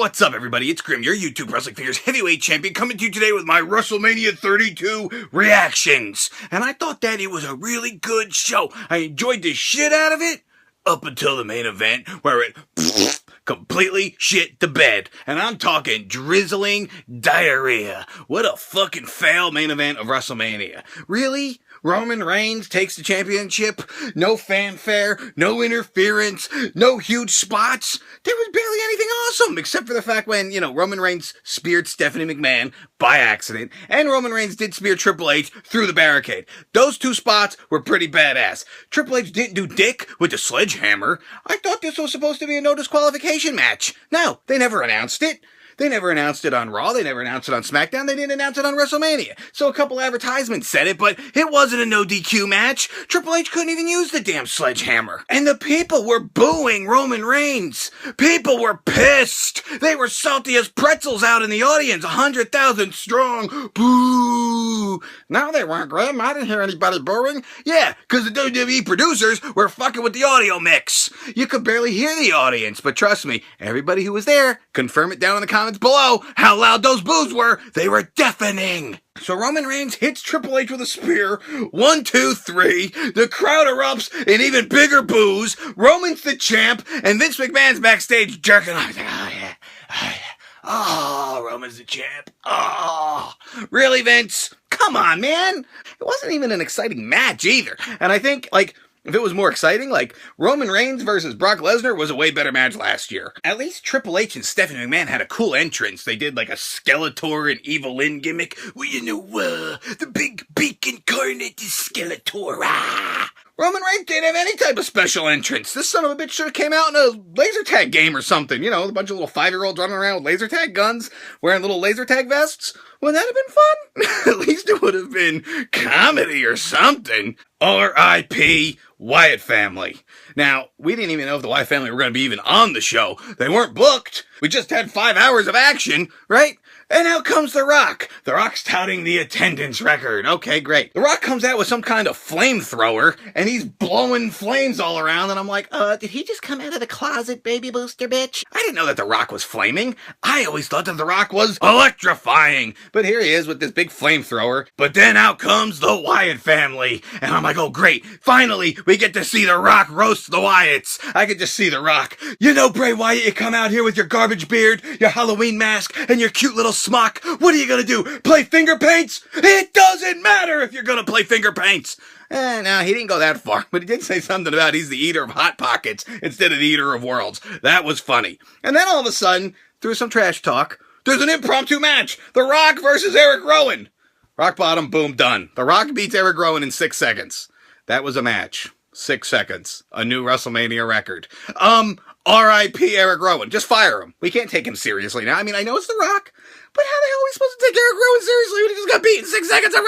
What's up, everybody? It's Grim, your YouTube Wrestling Figures Heavyweight Champion, coming to you today with my WrestleMania 32 reactions. And I thought that it was a really good show. I enjoyed the shit out of it up until the main event, where it completely shit the bed. And I'm talking drizzling diarrhea. What a fucking fail main event of WrestleMania. Really? Roman Reigns takes the championship, no fanfare, no interference, no huge spots. There was barely anything awesome, except for the fact when, Roman Reigns speared Stephanie McMahon by accident, and Roman Reigns did spear Triple H through the barricade. Those two spots were pretty badass. Triple H didn't do dick with the sledgehammer. I thought this was supposed to be a no disqualification match. No, they never announced it. They never announced it on Raw, they never announced it on SmackDown, they didn't announce it on WrestleMania. So a couple advertisements said it, but it wasn't a no DQ match. Triple H couldn't even use the damn sledgehammer. And the people were booing Roman Reigns. People were pissed. They were salty as pretzels out in the audience, 100,000 strong. Boo! No, they weren't, Graham. I didn't hear anybody booing. Yeah, because the WWE producers were fucking with the audio mix. You could barely hear the audience, but trust me, everybody who was there, confirm it down in the comments below how loud those boos were. They were deafening. So Roman Reigns hits Triple H with a spear. 1, 2, 3. The crowd erupts in even bigger boos. Roman's the champ, and Vince McMahon's backstage jerking off. He's like, oh yeah. Oh, Roman's the champ. Oh, really, Vince? Come on, man. It wasn't even an exciting match either. And I think, if it was more exciting, Roman Reigns versus Brock Lesnar was a way better match last year. At least Triple H and Stephanie McMahon had a cool entrance. They did a Skeletor and Evil Lynn gimmick. Well, the big beak incarnate is Skeletor. Ah! Roman Reigns didn't have any type of special entrance. This son of a bitch should have came out in a laser tag game or something. A bunch of little 5-year-olds running around with laser tag guns, wearing little laser tag vests. Wouldn't that have been fun? At least it would have been comedy or something. R.I.P. Wyatt family. Now, we didn't even know if the Wyatt family were going to be even on the show. They weren't booked. We just had 5 hours of action, right? And out comes The Rock. The Rock's touting the attendance record. Okay, great. The Rock comes out with some kind of flamethrower, and he's blowing flames all around, and I'm like, did he just come out of the closet, baby booster bitch? I didn't know that The Rock was flaming. I always thought that The Rock was electrifying. But here he is with this big flamethrower. But then out comes the Wyatt family. And I'm like, oh great, finally we get to see The Rock roast the Wyatts. I could just see The Rock. Bray Wyatt, you come out here with your garbage beard, your Halloween mask, and your cute little smock. What are you gonna do? Play finger paints? It doesn't matter if you're gonna play finger paints. No, he didn't go that far, but he did say something about he's the eater of Hot Pockets instead of the eater of worlds. That was funny. And then all of a sudden, through some trash talk, there's an impromptu match. The Rock versus Eric Rowan. Rock bottom, boom, done. The Rock beats Eric Rowan in 6 seconds. That was a match. 6 seconds. A new WrestleMania record. R.I.P. Eric Rowan. Just fire him. We can't take him seriously now. I know it's The Rock, but how the hell are we supposed to take Eric Rowan seriously when he just got beat in 6 seconds at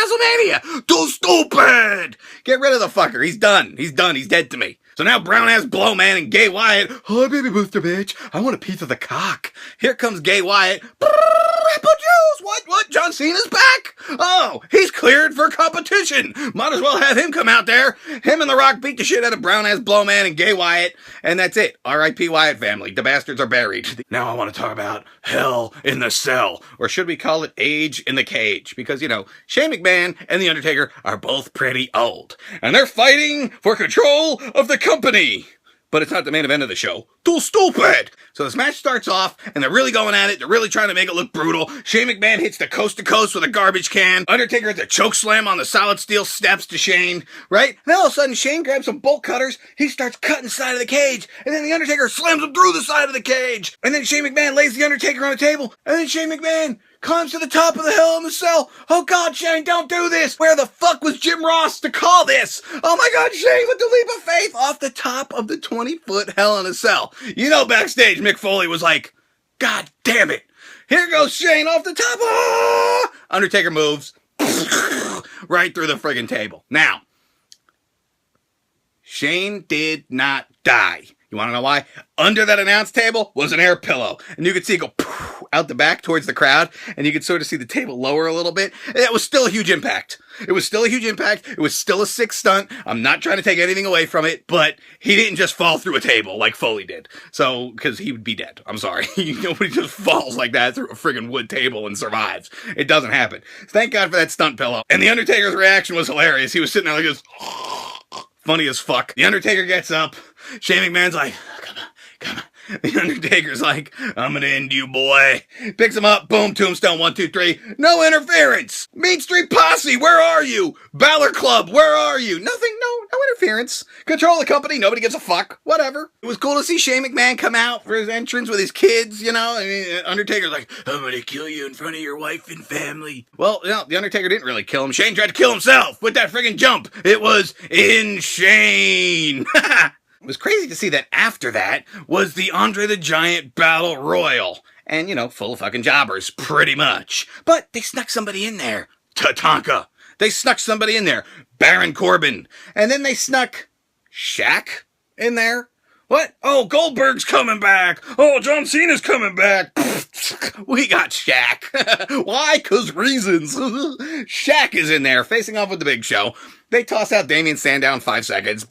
WrestleMania? Too stupid! Get rid of the fucker. He's done. He's done. He's dead to me. So now brown-ass Blowman and Gay Wyatt. Oh, baby booster bitch. I want a piece of the cock. Here comes Gay Wyatt. Apple juice! What? John Cena's back? Oh, he's cleared for competition. Might as well have him come out there. Him and The Rock beat the shit out of brown-ass Blowman and Gay Wyatt. And that's it. R.I.P. Wyatt family. The bastards are buried. Now I want to talk about Hell in the Cell. Or should we call it Age in the Cage? Because, Shane McMahon and The Undertaker are both pretty old. And they're fighting for control of the company. But it's not the main event of the show. Too stupid! So this match starts off, and they're really going at it. They're really trying to make it look brutal. Shane McMahon hits the coast-to-coast with a garbage can. Undertaker hits a choke slam on the solid steel steps to Shane, right? And then all of a sudden, Shane grabs some bolt cutters. He starts cutting the side of the cage. And then the Undertaker slams him through the side of the cage. And then Shane McMahon lays the Undertaker on the table. And then Shane McMahon climbs to the top of the Hell in the Cell. Oh God, Shane, don't do this. Where the fuck was Jim Ross to call this? Oh my God, Shane with the leap of faith off the top of the 20-foot Hell in a Cell. Backstage, Mick Foley was like, God damn it. Here goes Shane off the top. Ah! Undertaker moves right through the friggin' table. Now, Shane did not die. You want to know why? Under that announce table was an air pillow. And you could see it go out the back towards the crowd, and you could sort of see the table lower a little bit. It was still a huge impact. It was still a huge impact. It was still a sick stunt. I'm not trying to take anything away from it, but he didn't just fall through a table like Foley did. So, because he would be dead. I'm sorry. Nobody just falls like that through a friggin' wood table and survives. It doesn't happen. Thank God for that stunt pillow. And the Undertaker's reaction was hilarious. He was sitting there like this, funny as fuck. The Undertaker gets up. Shane McMahon's like, come on. The Undertaker's like, I'm gonna end you, boy. Picks him up, boom, tombstone, 1, 2, 3. No interference! Mean Street Posse, where are you? Balor Club, where are you? Nothing, no interference. Control the company, nobody gives a fuck. Whatever. It was cool to see Shane McMahon come out for his entrance with his kids, you know? I mean, Undertaker's like, I'm gonna kill you in front of your wife and family. Well, you know, the Undertaker didn't really kill him. Shane tried to kill himself with that friggin' jump. It was in Shane. It was crazy to see that after that was the Andre the Giant Battle Royal. And, you know, full of fucking jobbers, pretty much. But they snuck somebody in there. Tatanka. They snuck somebody in there. Baron Corbin. And then they snuck Shaq in there. What? Oh, Goldberg's coming back. Oh, John Cena's coming back. We got Shaq. Why? 'Cause reasons. Shaq is in there facing off with the Big Show. They toss out Damian Sandow in 5 seconds.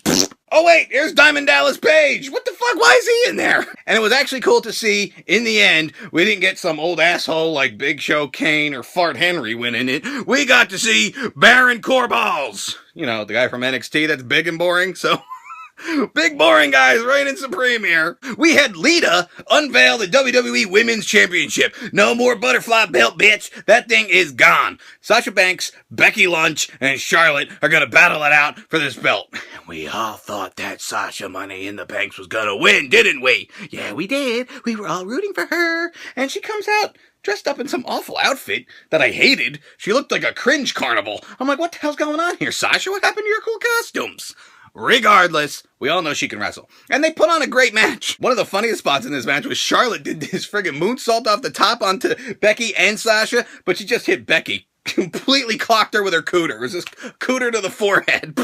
Oh wait, here's Diamond Dallas Page. What the fuck? Why is he in there? And it was actually cool to see, in the end, we didn't get some old asshole like Big Show Kane or Fart Henry winning it. We got to see Baron Corballs. You know, the guy from NXT that's big and boring, so... Big boring guys reigning supreme here. We had Lita unveil the WWE Women's Championship. No more butterfly belt, bitch. That thing is gone. Sasha Banks, Becky Lynch, and Charlotte are gonna battle it out for this belt. We all thought that Sasha Money in the Banks was gonna win, didn't we? Yeah, we did. We were all rooting for her. And she comes out dressed up in some awful outfit that I hated. She looked like a cringe carnival. I'm like, what the hell's going on here, Sasha? What happened to your cool costumes? Regardless, we all know she can wrestle. And they put on a great match. One of the funniest spots in this match was Charlotte did this friggin' moonsault off the top onto Becky and Sasha, but she just hit Becky. Completely clocked her with her cooter. It was just cooter to the forehead.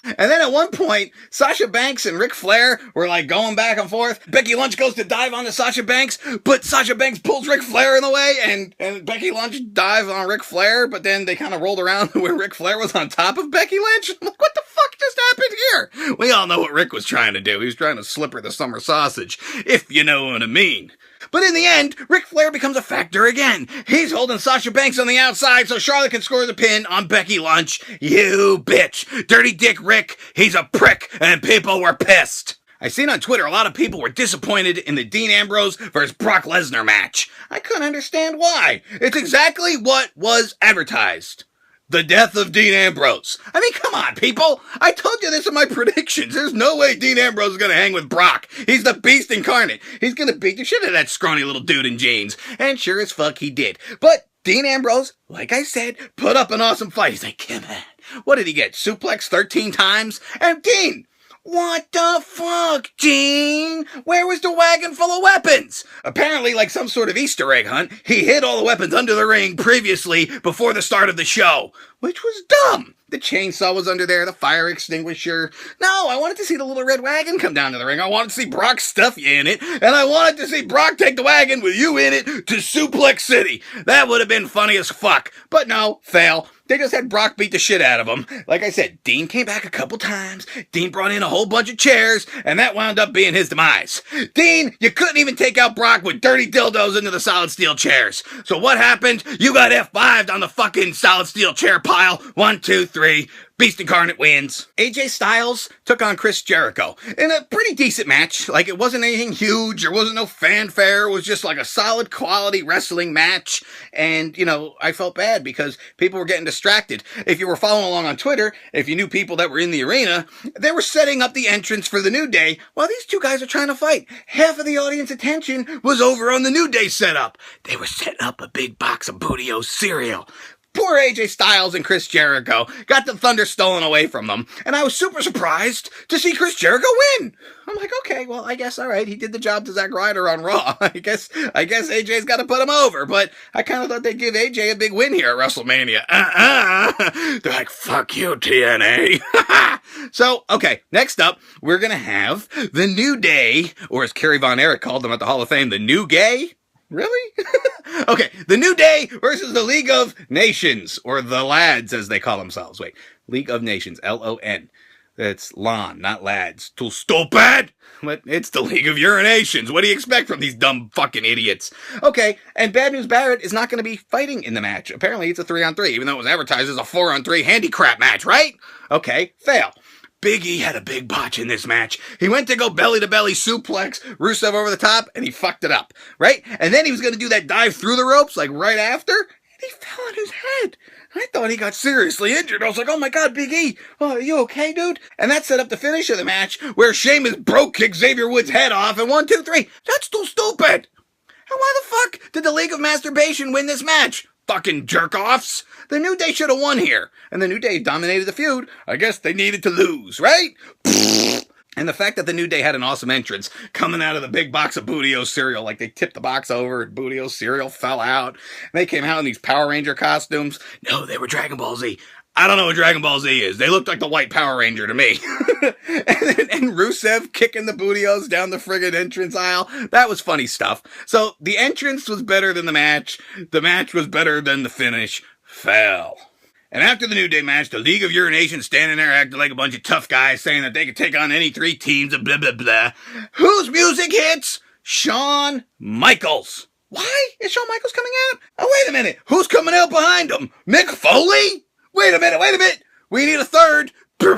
And then at one point, Sasha Banks and Ric Flair were like going back and forth. Becky Lynch goes to dive onto Sasha Banks, but Sasha Banks pulls Ric Flair in the way, and Becky Lynch dives on Ric Flair, but then they kind of rolled around where Ric Flair was on top of Becky Lynch. I'm like, what the fuck just happened here? We all know what Rick was trying to do. He was trying to slip her the summer sausage, if you know what I mean. But in the end, Ric Flair becomes a factor again. He's holding Sasha Banks on the outside so Charlotte can score the pin on Becky Lynch. You bitch. Dirty Dick Rick, he's a prick, and people were pissed. I seen on Twitter a lot of people were disappointed in the Dean Ambrose versus Brock Lesnar match. I couldn't understand why. It's exactly what was advertised. The death of Dean Ambrose. I mean, come on, people. I told you this in my predictions. There's no way Dean Ambrose is going to hang with Brock. He's the beast incarnate. He's going to beat the shit out of that scrawny little dude in jeans. And sure as fuck he did. But Dean Ambrose, like I said, put up an awesome fight. He's like, come on. What did he get? Suplex 13 times? And Dean... What the fuck, Dean? Where was the wagon full of weapons? Apparently, like some sort of Easter egg hunt, he hid all the weapons under the ring previously before the start of the show. Which was dumb. The chainsaw was under there, the fire extinguisher. No, I wanted to see the little red wagon come down to the ring. I wanted to see Brock stuff you in it. And I wanted to see Brock take the wagon with you in it to Suplex City. That would have been funny as fuck. But no, fail. They just had Brock beat the shit out of him. Like I said, Dean came back a couple times. Dean brought in a whole bunch of chairs, and that wound up being his demise. Dean, you couldn't even take out Brock with dirty dildos into the solid steel chairs. So what happened? You got F5'd on the fucking solid steel chair pile. 1, 2, 3. Beast Incarnate wins. AJ Styles took on Chris Jericho in a pretty decent match. Like, it wasn't anything huge. There wasn't no fanfare. It was just like a solid quality wrestling match. And, you know, I felt bad because people were getting distracted. If you were following along on Twitter, if you knew people that were in the arena, they were setting up the entrance for the New Day while these two guys are trying to fight. Half of the audience attention was over on the New Day setup. They were setting up a big box of Booty-O cereal. Poor AJ Styles and Chris Jericho got the thunder stolen away from them, and I was super surprised to see Chris Jericho win. I'm like, okay, well, I guess, all right, he did the job to Zack Ryder on Raw. I guess AJ's got to put him over, but I kind of thought they'd give AJ a big win here at WrestleMania. They're like, fuck you, TNA. So, okay, next up, we're going to have the New Day, or as Kerry Von Erich called them at the Hall of Fame, the New Gay. Really? Okay, the New Day versus the League of Nations, or the Lads as they call themselves. Wait, League of Nations, Lon. That's Lon, not Lads. Too stupid! But it's the League of Urinations. What do you expect from these dumb fucking idiots? Okay, and Bad News Barrett is not going to be fighting in the match. Apparently it's a 3-on-3, even though it was advertised as a 4-on-3 handicap match, right? Okay, fail. Big E had a big botch in this match. He went to go belly-to-belly suplex Rusev over the top, and he fucked it up, right? And then he was going to do that dive through the ropes, like right after, and he fell on his head. I thought he got seriously injured. I was like, oh my God, Big E, are you okay, dude? And that set up the finish of the match, where Sheamus broke-kicked Xavier Woods' head off, and 1, 2, 3. That's too stupid! And why the fuck did the League of Masturbation win this match? Fucking jerk-offs. The New Day should have won here. And the New Day dominated the feud. I guess they needed to lose, right? And the fact that the New Day had an awesome entrance coming out of the big box of Bootio cereal, like they tipped the box over and Bootio cereal fell out. And they came out in these Power Ranger costumes. No, they were Dragon Ball Z. I don't know what Dragon Ball Z is. They looked like the white Power Ranger to me. and Rusev kicking the Bootios down the friggin' entrance aisle. That was funny stuff. So the entrance was better than the match. The match was better than the finish. Fell. And after the New Day match, the League of Urination standing there acting like a bunch of tough guys saying that they could take on any 3 teams and blah, blah, blah. Whose music hits? Shawn Michaels. Why is Shawn Michaels coming out? Oh, wait a minute. Who's coming out behind him? Mick Foley? Wait a minute. We need a third. Here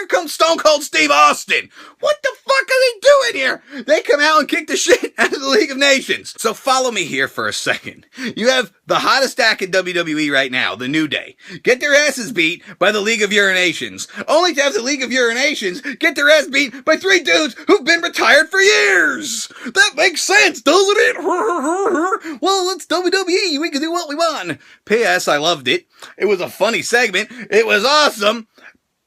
comes Stone Cold Steve Austin. What the fuck are they doing here? They come out and kick the shit out of the League of Nations. So follow me here for a second. You have the hottest act in WWE right now, the New Day, get their asses beat by the League of Urinations, only to have the League of Urinations get their ass beat by 3 dudes who've been retired for years. That makes sense, doesn't it? Well, it's WWE. We can do what we want. P.S. I loved it. It was a funny segment. It was awesome.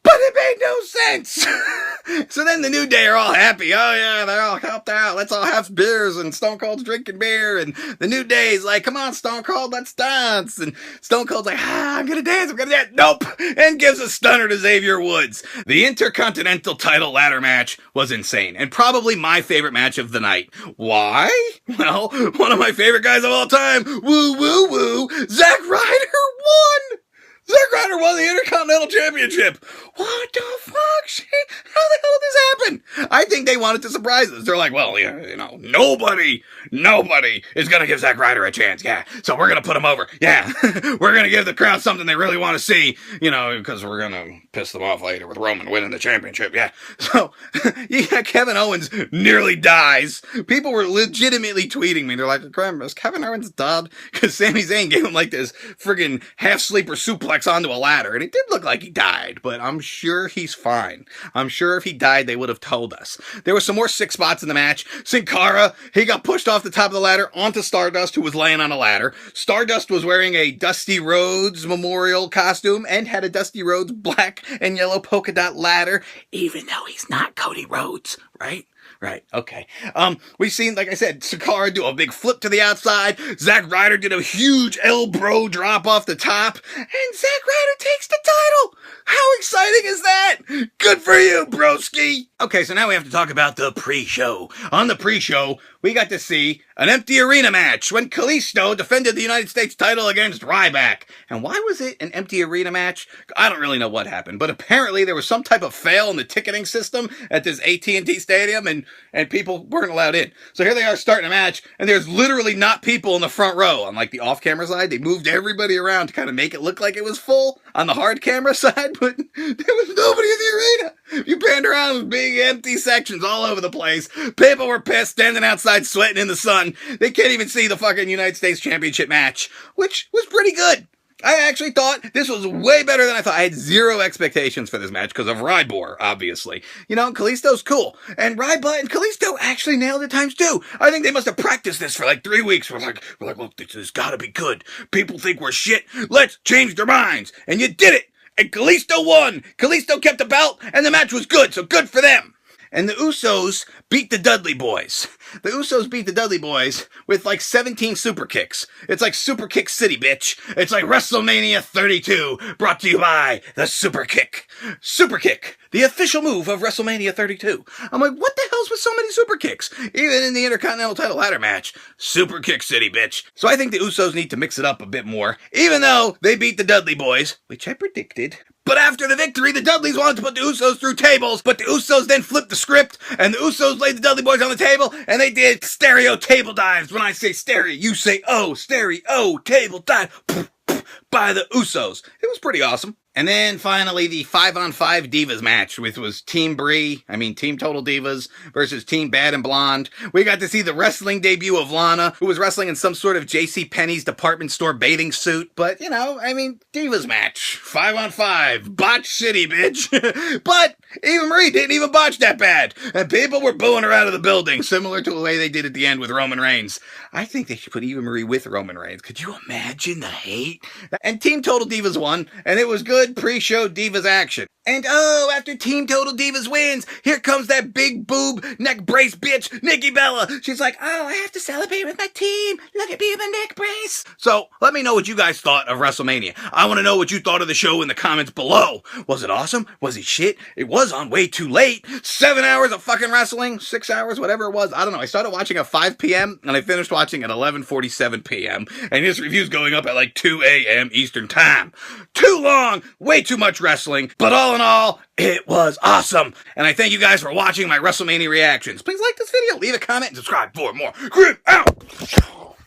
But it made no sense. So then the New Day are all happy. Oh yeah, they're all helped out. Let's all have beers, and Stone Cold's drinking beer, and the New Day's like, come on, Stone Cold, let's dance. And Stone Cold's like, I'm gonna dance. Nope. And gives a stunner to Xavier Woods. The Intercontinental title ladder match was insane, and probably my favorite match of the night. Why? Well, one of my favorite guys of all time, Zack Ryder won! Zack Ryder won the Intercontinental Championship. What the fuck? How the hell did this happen? I think they wanted to surprise us. They're like, well, you know, nobody is going to give Zack Ryder a chance. Yeah. So we're going to put him over. Yeah. We're going to give the crowd something they really want to see, you know, because we're going to piss them off later with Roman winning the championship. Yeah. So, yeah, Kevin Owens nearly dies. People were legitimately tweeting me. They're like, is Kevin Owens dead? Because Sami Zayn gave him like this friggin' half-sleeper suplex onto a ladder, and it did look like he died, but I'm sure he's fine. I'm sure if he died, they would have told us. There were some more sick spots in the match. Sin Cara, he got pushed off the top of the ladder onto Stardust, who was laying on a ladder. Stardust was wearing a Dusty Rhodes memorial costume and had a Dusty Rhodes black and yellow polka dot ladder, even though he's not Cody Rhodes, right? Right, okay. We've seen, like I said, Sakara do a big flip to the outside. Zack Ryder did a huge elbow drop off the top. And Zack Ryder takes the title! How exciting is that? Good for you, broski! Okay, so now we have to talk about the pre-show. On the pre-show, we got to see an empty arena match when Kalisto defended the United States title against Ryback. And why was it an empty arena match? I don't really know what happened, but apparently there was some type of fail in the ticketing system at this AT&T Stadium, and people weren't allowed in. So here they are starting a match, and there's literally not people in the front row. On like the off-camera side, they moved everybody around to kind of make it look like it was full on the hard camera side, but there was nobody in the arena. You panned around with big empty sections all over the place. People were pissed, standing outside sweating in the sun. They can't even see the fucking United States Championship match, which was pretty good. I actually thought this was way better than I thought. I had zero expectations for this match because of Ryback, obviously. You know, Kalisto's cool. And Ryback and Kalisto actually nailed it times 2. I think they must have practiced this for like 3 weeks. We're like, look, this has got to be good. People think we're shit. Let's change their minds. And you did it. And Kalisto won. Kalisto kept the belt, and the match was good, so good for them. And the Usos beat the Dudley Boys. The Usos beat the Dudley Boys with like 17 super kicks. It's like Super Kick City, bitch. It's like WrestleMania 32, brought to you by the Super Kick. Super Kick, the the official move of WrestleMania 32. I'm like, what the hell's with so many super kicks? Even in the Intercontinental title ladder match. Super kick city, bitch. So I think the Usos need to mix it up a bit more, even though they beat the Dudley Boys, which I predicted. But after the victory, the Dudleys wanted to put the Usos through tables, but the Usos then flipped the script, and the Usos laid the Dudley Boys on the table, and they did stereo table dives. When I say stereo, you say oh, stereo table dive by the Usos. It was pretty awesome. And then finally, the 5-on-5 Divas match, which was Team Total Divas versus Team Bad and Blonde. We got to see the wrestling debut of Lana, who was wrestling in some sort of JCPenney's department store bathing suit. But, Divas match. 5-on-5. Botch city, bitch. But Eva Marie didn't even botch that bad. And people were booing her out of the building, similar to the way they did at the end with Roman Reigns. I think they should put Eva Marie with Roman Reigns. Could you imagine the hate? And Team Total Divas won, and it was good pre-show Divas action. And after Team Total Divas wins, here comes that big boob, neck brace bitch, Nikki Bella. She's like, I have to celebrate with my team. Look at me with my neck brace. So, let me know what you guys thought of WrestleMania. I want to know what you thought of the show in the comments below. Was it awesome? Was it shit? It was on way too late. 7 hours of fucking wrestling, 6 hours, whatever it was. I don't know. I started watching at 5 p.m. and I finished watching at 11:47 p.m. And this review's going up at like 2 a.m. Eastern Time. Too long, way too much wrestling, but all in all, it was awesome. And I thank you guys for watching my WrestleMania reactions. Please like this video, leave a comment, and subscribe for more. Grim out!